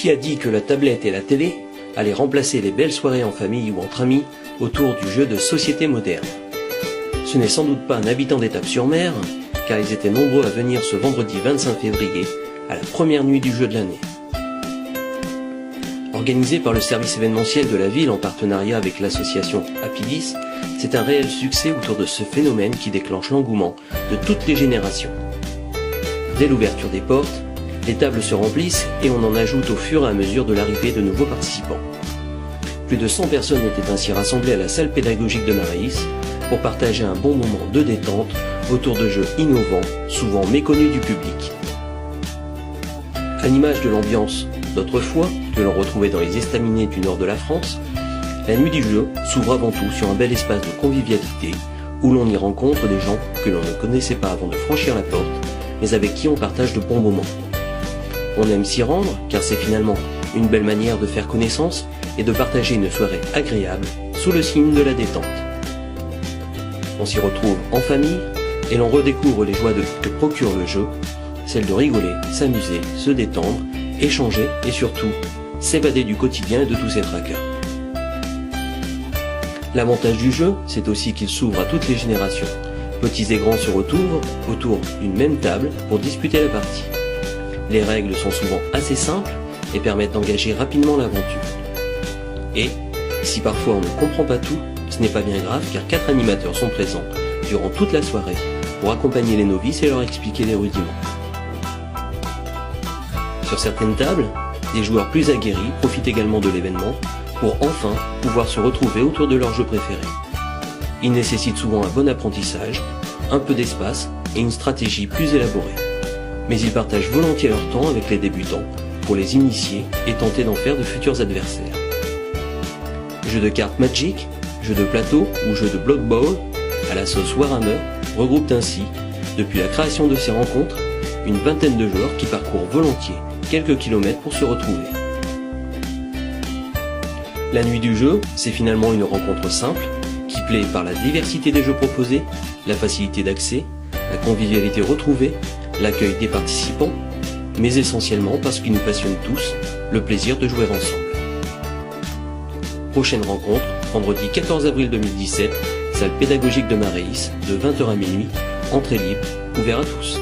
Qui a dit que la tablette et la télé allaient remplacer les belles soirées en famille ou entre amis autour du jeu de société moderne? Ce n'est sans doute pas un habitant d'Étape-sur-Mer, car ils étaient nombreux à venir ce vendredi 25 février, à la première nuit du jeu de l'année. Organisé par le service événementiel de la ville en partenariat avec l'association Apidis, c'est un réel succès autour de ce phénomène qui déclenche l'engouement de toutes les générations. Dès l'ouverture des portes, les tables se remplissent et on en ajoute au fur et à mesure de l'arrivée de nouveaux participants. Plus de 100 personnes étaient ainsi rassemblées à la salle pédagogique de Maréis pour partager un bon moment de détente autour de jeux innovants, souvent méconnus du public. À l'image de l'ambiance d'autrefois, que l'on retrouvait dans les estaminets du nord de la France, la nuit du jeu s'ouvre avant tout sur un bel espace de convivialité où l'on y rencontre des gens que l'on ne connaissait pas avant de franchir la porte, mais avec qui on partage de bons moments. On aime s'y rendre car c'est finalement une belle manière de faire connaissance et de partager une soirée agréable sous le signe de la détente. On s'y retrouve en famille et l'on redécouvre les joies que procure le jeu, celle de rigoler, s'amuser, se détendre, échanger et surtout s'évader du quotidien et de tous ses tracas. L'avantage du jeu, c'est aussi qu'il s'ouvre à toutes les générations. Petits et grands se retrouvent autour d'une même table pour disputer la partie. Les règles sont souvent assez simples et permettent d'engager rapidement l'aventure. Et, si parfois on ne comprend pas tout, ce n'est pas bien grave car 4 animateurs sont présents durant toute la soirée pour accompagner les novices et leur expliquer les rudiments. Sur certaines tables, des joueurs plus aguerris profitent également de l'événement pour enfin pouvoir se retrouver autour de leur jeu préféré. Ils nécessitent souvent un bon apprentissage, un peu d'espace et une stratégie plus élaborée. Mais ils partagent volontiers leur temps avec les débutants pour les initier et tenter d'en faire de futurs adversaires. Jeux de cartes Magic, jeux de plateau ou jeux de Blood Bowl, à la sauce Warhammer, regroupent ainsi, depuis la création de ces rencontres, une vingtaine de joueurs qui parcourent volontiers quelques kilomètres pour se retrouver. La nuit du jeu, c'est finalement une rencontre simple, qui plaît par la diversité des jeux proposés, la facilité d'accès, la convivialité retrouvée, l'accueil des participants, mais essentiellement parce qu'il nous passionne tous, le plaisir de jouer ensemble. Prochaine rencontre, vendredi 14 avril 2017, salle pédagogique de Maréis, de 20h à minuit, entrée libre, ouvert à tous.